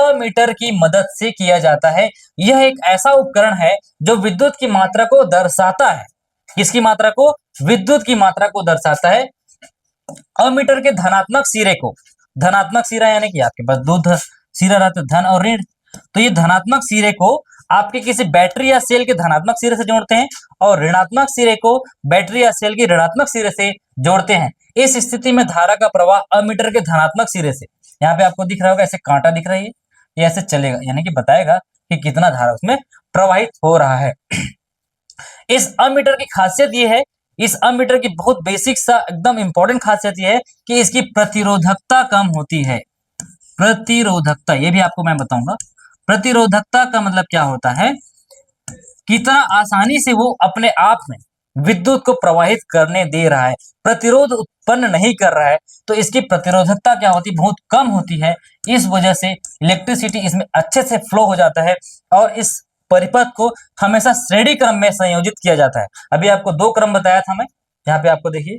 अमीटर की मदद से किया जाता है। यह एक ऐसा उपकरण है जो विद्युत की मात्रा को दर्शाता है, किसकी मात्रा को, विद्युत की मात्रा को दर्शाता है। अमीटर के धनात्मक सिरे को धनात्मक सिरा यानी कि आपके पास दो सिरा रहते हैं, धन और ऋण। तो ये धनात्मक सिरे को आपके किसी बैटरी या सेल के धनात्मक सिरे से जोड़ते हैं और ऋणात्मक सिरे को बैटरी या सेल के ऋणात्मक सिरे से जोड़ते हैं। इस स्थिति में धारा का प्रवाह अमीटर के धनात्मक सिरे से, यहाँ पे आपको दिख रहा होगा ऐसे कांटा दिख रहा है, ये ऐसे चलेगा, यानी कि बताएगा कि कितना धारा उसमें प्रवाहित हो रहा है। इस अमीटर की खासियत ये है, इस अमीटर की बहुत बेसिक सा एकदम इंपॉर्टेंट खासियत ये है कि इसकी प्रतिरोधकता कम होती है। प्रतिरोधकता, ये भी आपको मैं बताऊंगा। प्रतिरोधकता का मतलब क्या होता है, कितना आसानी से वो अपने आप में विद्युत को प्रवाहित करने दे रहा है, प्रतिरोध उत्पन्न नहीं कर रहा है। तो इसकी प्रतिरोधकता क्या होती है, बहुत कम होती है। इस वजह से इलेक्ट्रिसिटी इसमें अच्छे से फ्लो हो जाता है और इस परिपथ को हमेशा श्रेणी क्रम में संयोजित किया जाता है। अभी आपको दो क्रम बताया था मैं, यहाँ पे आपको देखिए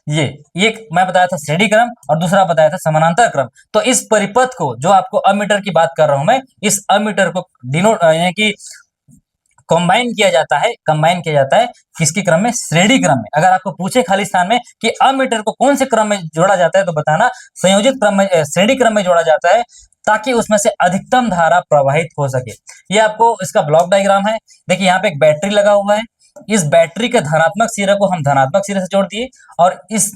ये मैं बताया था श्रेणी क्रम और दूसरा बताया था समानांतर क्रम। तो इस परिपथ को, जो आपको अमीटर की बात कर रहा हूं मैं, इस अमीटर को डिनोट यानी कि कंबाइन किया जाता है किसके क्रम में, श्रेणी क्रम में। अगर आपको पूछे खाली स्थान में कि अमीटर को कौन से क्रम में जोड़ा जाता है तो बताना संयोजित क्रम में, श्रेणी क्रम में जोड़ा जाता है, ताकि उसमें से अधिकतम धारा प्रवाहित हो सके। ये आपको इसका ब्लॉक डायग्राम है। देखिए यहाँ पे एक बैटरी लगा हुआ है, इस बैटरी के धनात्मक सिरे को हम धनात्मक सिरे से जोड़ दिए और इस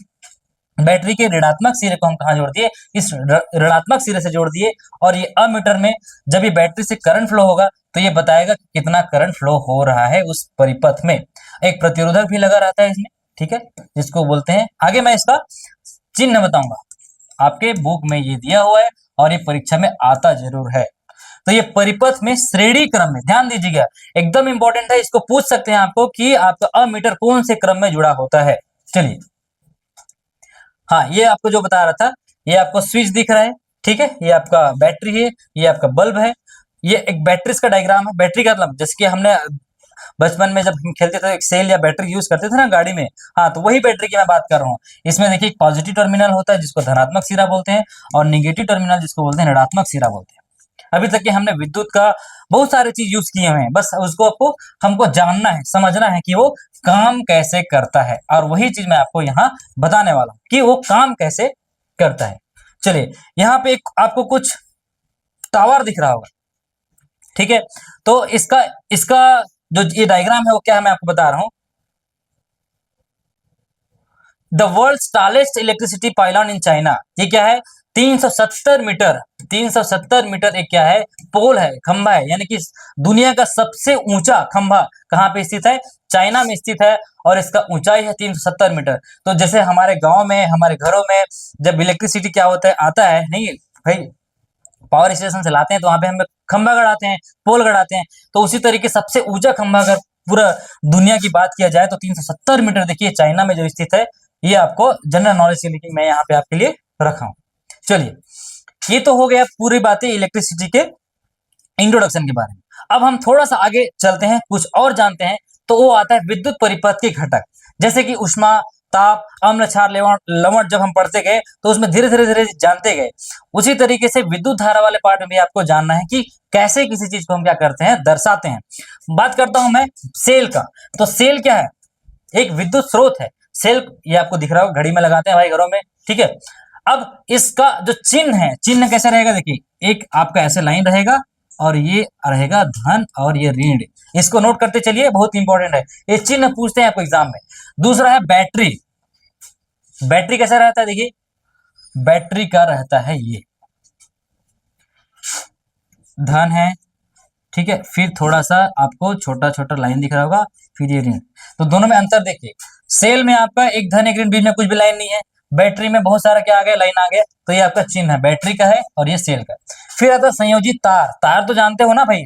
बैटरी के ऋणात्मक सिरे को हम कहा जोड़ दिए, इस ऋणात्मक सिरे से जोड़ दिए। और ये अमीटर में जब ये बैटरी से करंट फ्लो होगा तो ये बताएगा कि कितना करंट फ्लो हो रहा है उस परिपथ में। एक प्रतिरोधक भी लगा रहता है इसमें, ठीक है, जिसको बोलते हैं, आगे मैं इसका चिन्ह बताऊंगा, आपके बुक में ये दिया हुआ है और ये परीक्षा में आता जरूर है। तो ये परिपथ में श्रेणी क्रम में, ध्यान दीजिएगा, एकदम इंपॉर्टेंट है, इसको पूछ सकते हैं आपको कि आपका अमीटर कौन से क्रम में जुड़ा होता है। चलिए, हाँ, ये आपको जो बता रहा था, ये आपको स्विच दिख रहा है, ठीक है, ये आपका बैटरी है, ये आपका बल्ब है, ये एक बैटरी का डायग्राम है। बैटरी का मतलब जैसे कि हमने बचपन में जब हम खेलते थे एक सेल या बैटरी यूज करते थे ना गाड़ी में, हाँ, तो वही बैटरी की मैं बात कर रहा हूँ। इसमें देखिए एक पॉजिटिव टर्मिनल होता है जिसको धनात्मक सिरा बोलते हैं और निगेटिव टर्मिनल जिसको बोलते हैं ऋणात्मक सिरा बोलते हैं। अभी तक के हमने विद्युत का बहुत सारे चीज यूज किए हुए हैं, बस उसको आपको हमको जानना है, समझना है कि वो काम कैसे करता है, और वही चीज मैं आपको यहाँ बताने वाला हूँ कि वो काम कैसे करता है। चलिए, यहाँ पे आपको कुछ टावर दिख रहा होगा, ठीक है, तो इसका इसका जो ये डायग्राम है वो क्या है मैं आपको बता रहा हूं। The world tallest electricity pylon in China, ये क्या है, 370 मीटर, 370 मीटर एक क्या है, पोल है, खंभा है, यानी कि दुनिया का सबसे ऊंचा खंभा कहाँ पे स्थित है, चाइना में स्थित है, और इसका ऊंचाई है 370 मीटर। तो जैसे हमारे गांव में, हमारे घरों में जब इलेक्ट्रिसिटी क्या होता है, आता है नहीं भाई, पावर स्टेशन से लाते हैं तो वहां पे हम खंभा गड़ाते हैं, पोल गड़ाते हैं। तो उसी तरीके सबसे ऊंचा खंभा अगर पूरा दुनिया की बात किया जाए तो 370 मीटर, देखिए चाइना में जो स्थित है। ये आपको जनरल नॉलेज के लिए मैं यहाँ पे आपके लिए रखा हूं। चलिए, ये तो हो गया पूरी बातें इलेक्ट्रिसिटी के इंट्रोडक्शन के बारे में। अब हम थोड़ा सा आगे चलते हैं, कुछ और जानते हैं। तो वो आता है विद्युत परिपथ के घटक, जैसे कि उष्मा, ताप, अम्ल, क्षार, लवण जब हम पढ़ते गए तो उसमें धीरे धीरे धीरे जानते गए। उसी तरीके से विद्युत धारा वाले पार्ट में भी आपको जानना है कि कैसे किसी चीज को हम क्या करते हैं, दर्शाते हैं। बात करता हूं मैं सेल का। तो सेल क्या है, एक विद्युत स्रोत है। सेल ये आपको दिख रहा होगा, घड़ी में लगाते हैं भाई घरों में, ठीक है। अब इसका जो चिन्ह है, चिन्ह कैसे रहेगा, देखिए एक आपका ऐसे लाइन रहेगा और ये रहेगा धन और ये ऋण। इसको नोट करते चलिए, बहुत इंपॉर्टेंट है, ये चिन्ह पूछते हैं आपको एग्जाम में। दूसरा है बैटरी। बैटरी कैसा रहता है, देखिए बैटरी का रहता है ये धन है, ठीक है, फिर थोड़ा सा आपको छोटा छोटा लाइन दिख रहा होगा, फिर ये ऋण। तो दोनों में अंतर देखिए, सेल में आपका एक धन एक ऋण, बीच में कुछ भी लाइन नहीं है। बैटरी में बहुत सारा क्या आ गया, लाइन आ गया। तो ये आपका चिन्ह है, बैटरी का है और ये सेल का। फिर आता है संयोजित तार। तार तो जानते हो ना भाई,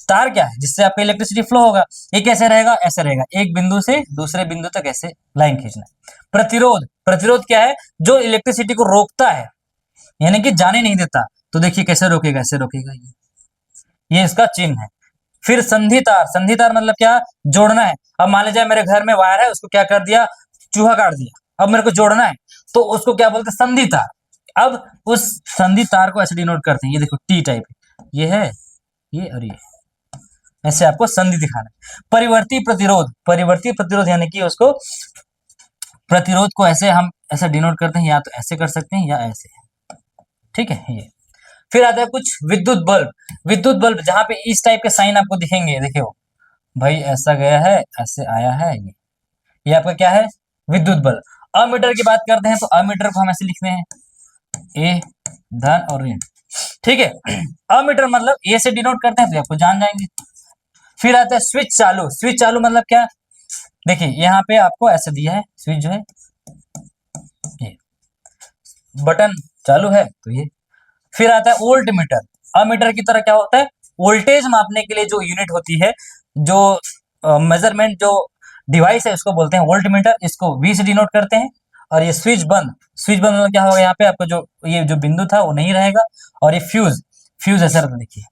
तार क्या है, जिससे आपका इलेक्ट्रिसिटी फ्लो होगा। ये कैसे रहेगा, ऐसे रहेगा, एक बिंदु से दूसरे बिंदु तक ऐसे लाइन खींचना। प्रतिरोध, प्रतिरोध क्या है, जो इलेक्ट्रिसिटी को रोकता है, यानी कि जाने नहीं देता। तो देखिए कैसे रोकेगा, ऐसे रोकेगा, ये इसका चिन्ह है। फिर संधि तार। संधि तार मतलब क्या, जोड़ना है। अब मान लीजिए मेरे घर में वायर है, उसको क्या कर दिया, चूहा काट दिया, अब मेरे को जोड़ना है, तो उसको क्या बोलते हैं, संधि तार। अब उस संधि तार को ऐसे डिनोट करते हैं, ये देखो टी टाइप, ये है, ये और ये, ऐसे आपको संधि दिखाना है। परिवर्ती प्रतिरोध। परिवर्ती प्रतिरोध यानी कि उसको, प्रतिरोध को ऐसे हम ऐसा डिनोट करते हैं, या तो ऐसे कर सकते हैं या ऐसे, ठीक है ये। फिर आता है कुछ विद्युत बल्ब। विद्युत बल्ब जहां पे इस टाइप के साइन आपको दिखेंगे, देखियो भाई ऐसा गया है, ऐसे आया है, ये आपका क्या है, विद्युत बल्ब। अमीटर की बात करते हैं तो अमीटर को हम ऐसे लिखते हैं, ए धन और ऋण, ठीक है। अमीटर मतलब ए से डिनोट करते हैं तो आपको जान जाएंगे। फिर आता है स्विच चालू। स्विच चालू मतलब क्या, देखिए यहाँ पे आपको ऐसे दिया है, स्विच जो है ये बटन चालू है तो ये। फिर आता है वोल्ट मीटर। अमीटर की तरह क्या होता है, वोल्टेज मापने के लिए जो यूनिट होती है, जो मेजरमेंट जो डिवाइस है उसको बोलते हैं वोल्ट मीटर, इसको वी से डिनोट करते हैं। और ये स्विच बंद, स्विच बंद मतलब क्या होगा, यहाँ पे आपको जो ये जो बिंदु था वो नहीं रहेगा। और ये फ्यूज, फ्यूज ऐसा रहता है, देखिए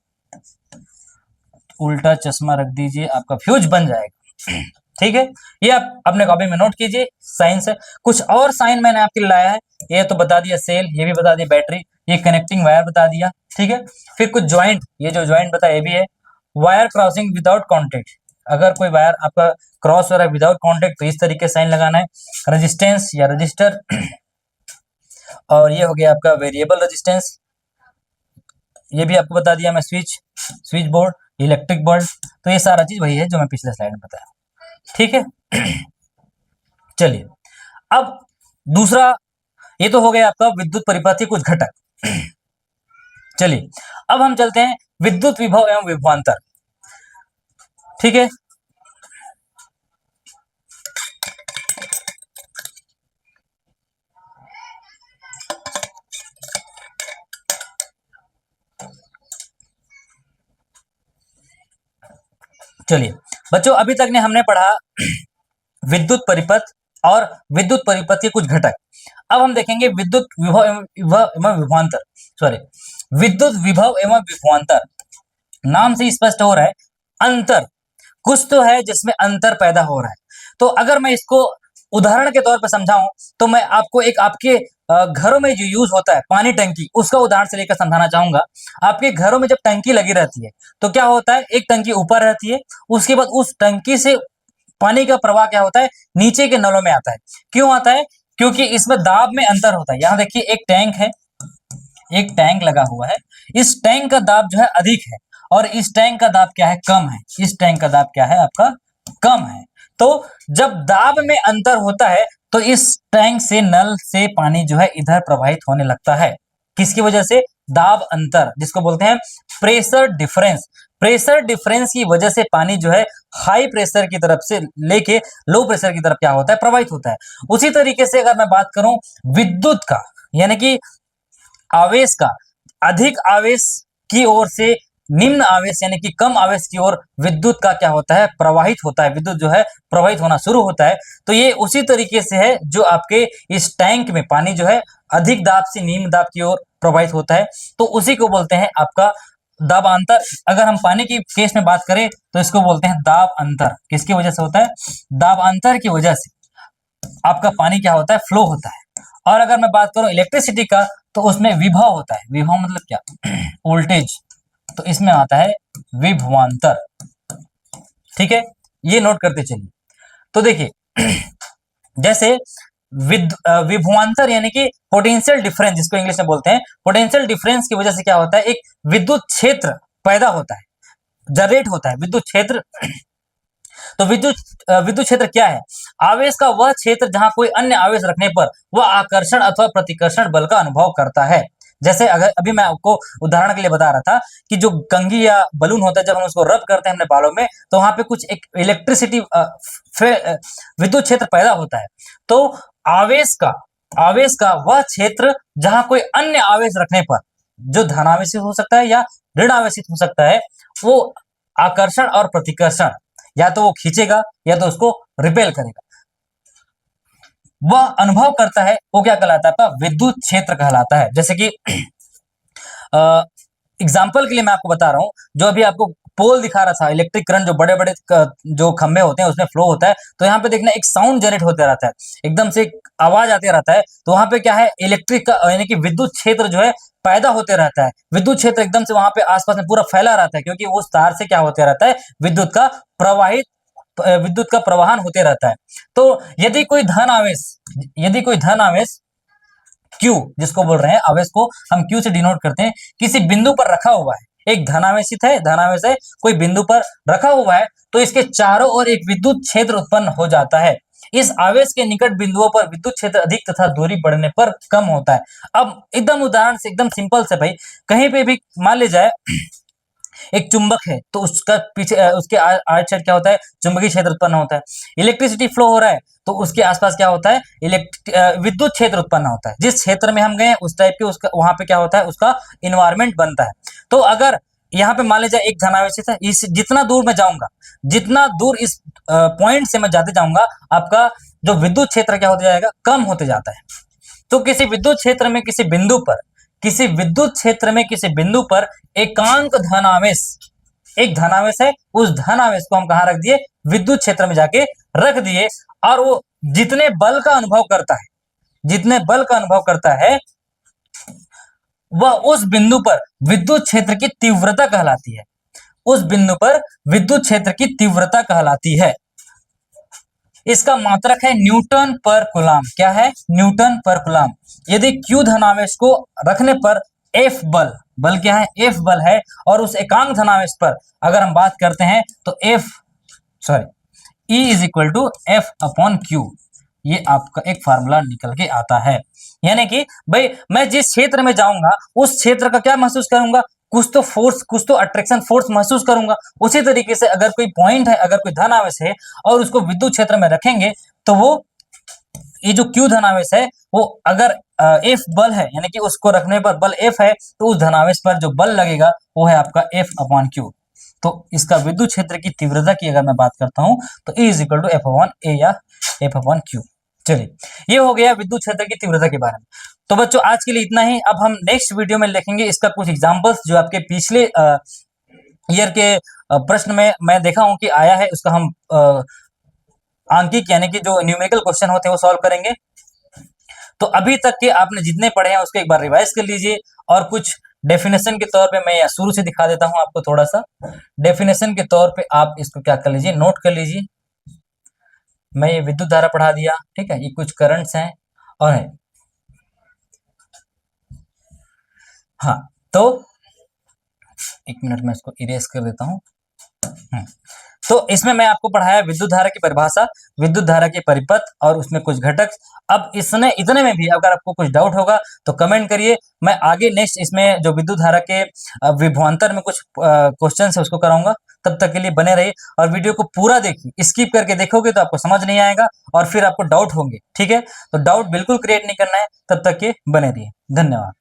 उल्टा चश्मा रख दीजिए, आपका फ्यूज बन जाएगा, ठीक है। ये आप अपने कॉपी में नोट कीजिए, साइन से। कुछ और साइन मैंने आपके लिए लाया है, ये तो बता दिया सेल, ये भी बता दिया बैटरी, ये कनेक्टिंग वायर बता दिया, ठीक है। फिर कुछ ज्वाइंट, ये जो ज्वाइंट बताया ये भी है। वायर क्रॉसिंग विदाउट कॉन्टेक्ट, अगर कोई वायर आपका क्रॉस हो रहा है विदाउट कॉन्टेक्ट तो इस तरीके साइन लगाना है। रेजिस्टेंस या रजिस्टर, और ये हो गया आपका वेरिएबल रेजिस्टेंस, ये भी आपको बता दिया मैं। Switch, switch board, electric bulb, तो ये सारा चीज वही है जो मैं पिछले स्लाइड में बताया, ठीक है। चलिए अब दूसरा, ये तो हो गया आपका विद्युत परिपथ के कुछ घटक। चलिए अब हम चलते हैं विद्युत विभव एवं विभवांतर, ठीक है। चलिए बच्चों, अभी तक ने हमने पढ़ा विद्युत परिपथ और विद्युत परिपथ के कुछ घटक। अब हम देखेंगे विद्युत विभव एवं विभवांतर, सॉरी, विद्युत विभव एवं विभवांतर। नाम से स्पष्ट हो रहा है, अंतर, कुछ तो है जिसमें अंतर पैदा हो रहा है। तो अगर मैं इसको उदाहरण के तौर पर समझाऊं तो मैं आपको एक आपके घरों में जो यूज होता है पानी टंकी, उसका उदाहरण से लेकर समझाना चाहूंगा। आपके घरों में जब टंकी लगी रहती है तो क्या होता है, एक टंकी ऊपर रहती है, उसके बाद उस टंकी से पानी का प्रवाह क्या होता है, नीचे के नलों में आता है। क्यों आता है, क्योंकि इसमें दाब में अंतर होता है। यहाँ देखिए एक टैंक है, एक टैंक लगा हुआ है, इस टैंक का दाब जो है अधिक है और इस टैंक का दाब क्या है, कम है। इस टैंक का दाब क्या है आपका, कम है। तो जब दाब में अंतर होता है तो इस टैंक से नल से पानी जो है इधर प्रवाहित होने लगता है। किसकी वजह से, दाब अंतर, जिसको बोलते हैं प्रेशर डिफरेंस। प्रेशर डिफरेंस की वजह से पानी जो है हाई प्रेशर की तरफ से लेके लो प्रेशर की तरफ क्या होता है, प्रवाहित होता है। उसी तरीके से अगर मैं बात करूं विद्युत का, यानी कि आवेश का, अधिक आवेश की ओर से निम्न आवेश यानी कि कम आवेश की ओर विद्युत का क्या होता है, प्रवाहित होता है, विद्युत जो है प्रवाहित होना शुरू होता है। तो ये उसी तरीके से है जो आपके इस टैंक में पानी जो है अधिक दाब से निम्न दाब की ओर प्रवाहित होता है, तो उसी को बोलते हैं आपका दाबांतर। अगर हम पानी की केस में बात करें तो इसको बोलते हैं दाब अंतर। किसकी वजह से होता है, दाबांतर की वजह से आपका पानी क्या होता है, फ्लो होता है। और अगर मैं बात करूं इलेक्ट्रिसिटी का तो उसमें विभव होता है। विभव मतलब क्या, वोल्टेज, तो इसमें आता है विभवांतर, ठीक है। ये नोट करते चलिए। तो देखिए जैसे विभवांतर यानी कि पोटेंशियल डिफरेंस, जिसको इंग्लिश में बोलते हैं, पोटेंशियल डिफरेंस की वजह से क्या होता है, एक विद्युत क्षेत्र पैदा होता है, जनरेट होता है विद्युत क्षेत्र। तो विद्युत क्षेत्र क्या है, आवेश का वह क्षेत्र जहां कोई अन्य आवेश रखने पर वह आकर्षण अथवा प्रतिकर्षण बल का अनुभव करता है। जैसे अगर अभी मैं आपको उदाहरण के लिए बता रहा था कि जो कंघी या बलून होता है, जब हम उसको रब करते हैं अपने बालों में तो वहां पे कुछ एक इलेक्ट्रिसिटी विद्युत क्षेत्र पैदा होता है। तो आवेश का वह क्षेत्र जहां कोई अन्य आवेश रखने पर, जो धनावेशित हो सकता है या ऋण आवेशित हो सकता है, वो आकर्षण और प्रतिकर्षण, या तो वो खींचेगा या तो उसको रिपेल करेगा, वह अनुभव करता है, वो क्या कहलाता है, आपका विद्युत क्षेत्र कहलाता है। जैसे कि एग्जाम्पल के लिए मैं आपको बता रहा हूं, जो अभी आपको पोल दिखा रहा था, इलेक्ट्रिक करंट जो बड़े बड़े जो खंभे होते हैं उसमें फ्लो होता है, तो यहाँ पे देखना एक साउंड जनरेट होते रहता है, एकदम से एक आवाज आते रहता है। तो वहां पे क्या है, इलेक्ट्रिक का यानी कि विद्युत क्षेत्र जो है पैदा होते रहता है। विद्युत क्षेत्र एकदम से वहां पे आसपास में पूरा फैला रहता है, क्योंकि उस तार से क्या होते रहता है, विद्युत का प्रवाहित विद्युत का प्रवाहन होते रहता है। तो यदि कोई धन आवेश Q जिसको बोल रहे हैं, आवेश को हम Q से डिनोट करते हैं, किसी बिंदु पर रखा हुआ है, एक धनावेश है, कोई बिंदु पर रखा हुआ है, तो इसके चारों ओर एक विद्युत क्षेत्र उत्पन्न हो जाता है। इस आवेश के निकट बिंदुओं पर विद्युत क्षेत्र अधिक तथा दूरी बढ़ने पर कम होता है। अब एकदम उदाहरण से, एकदम सिंपल से भाई, कहीं पे भी मान ली जाए एक चुंबक है, तो उसका पीछे उसके आउट साइड क्या होता है, चुंबकीय क्षेत्र उत्पन्न होता है। इलेक्ट्रिसिटी फ्लो हो रहा है, तो उसके आसपास क्या होता है, विद्युत क्षेत्र उत्पन्न होता है। जिस क्षेत्र में हम गए उस टाइप के उसका वहां पे क्या होता है, उसका इन्वायरमेंट बनता है। तो अगर यहाँ पे मान लीजिए एक धनावेश है, इस जितना दूर मैं जाऊंगा, जितना दूर इस पॉइंट से मैं जाते जाऊंगा, आपका जो विद्युत क्षेत्र क्या होता जाएगा, कम होते जाता है। तो किसी विद्युत क्षेत्र में किसी बिंदु पर एकांक धनावेश, एक धनावेश है, उस धनावेश को हम कहां रख दिए, विद्युत क्षेत्र में जाके रख दिए, और वो जितने बल का अनुभव करता है वह उस बिंदु पर विद्युत क्षेत्र की तीव्रता कहलाती है। उस बिंदु पर विद्युत क्षेत्र की तीव्रता कहलाती है। इसका मात्रक है न्यूटन पर कूलाम। क्या है, न्यूटन पर कूलाम। यदि Q धनावेश को रखने पर F बल क्या है, F बल है, और उस एकांक धनावेश पर अगर हम बात करते हैं तो E is equal to F upon Q, ये आपका एक फार्मूला निकल के आता है। यानी कि भाई मैं जिस क्षेत्र में जाऊंगा उस क्षेत्र का क्या महसूस करूंगा, कुछ तो फोर्स, कुछ तो अट्रैक्शन फोर्स महसूस करूंगा। उसी तरीके से अगर कोई पॉइंट है, अगर कोई धनावेश है और उसको विद्युत क्षेत्र में रखेंगे, तो वो ये जो Q धनावेश है, वो अगर F बल है, यानी कि उसको रखने पर बल F है, तो उस धनावेश पर जो बल लगेगा वो है आपका F अपॉन Q। तो इसका विद्युत क्षेत्र की तीव्रता की अगर मैं बात करता हूं तो E is equal to F upon A या F अपॉन Q। चलिए, ये हो गया विद्युत क्षेत्र की तीव्रता के बारे में। तो बच्चों आज के लिए इतना ही। अब हम नेक्स्ट वीडियो में लिखेंगे इसका कुछ एग्जांपल्स जो आपके पिछले ईयर के प्रश्न में मैं देखा हूं कि आया है, उसका हम आंकिक यानी कि जो न्यूमेरिकल क्वेश्चन होते हैं वो सॉल्व करेंगे। तो अभी तक के आपने जितने पढ़े हैं उसको एक बार रिवाइज कर लीजिए, और कुछ डेफिनेशन के तौर पे मैं यहाँ शुरू से दिखा देता हूं आपको। थोड़ा सा डेफिनेशन के तौर पे आप इसको क्या कर लीजिए, नोट कर लीजिए। मैं ये विद्युत धारा पढ़ा दिया, ठीक है, ये कुछ करंट्स हैं और है। हाँ, तो एक मिनट में इसको इरेज कर देता हूं। तो इसमें मैं आपको पढ़ाया विद्युत धारा की परिभाषा, विद्युत धारा के परिपथ और उसमें कुछ घटक। अब इसने इतने में भी अगर आपको कुछ डाउट होगा तो कमेंट करिए, मैं आगे नेक्स्ट इसमें जो विद्युत धारा के विभवांतर में कुछ क्वेश्चन है उसको कराऊंगा। तब तक के लिए बने रहिए और वीडियो को पूरा देखिए। स्किप करके देखोगे तो आपको समझ नहीं आएगा और फिर आपको डाउट होंगे, ठीक है। तो डाउट बिल्कुल क्रिएट नहीं करना है, तब तक के बने रहिए। धन्यवाद।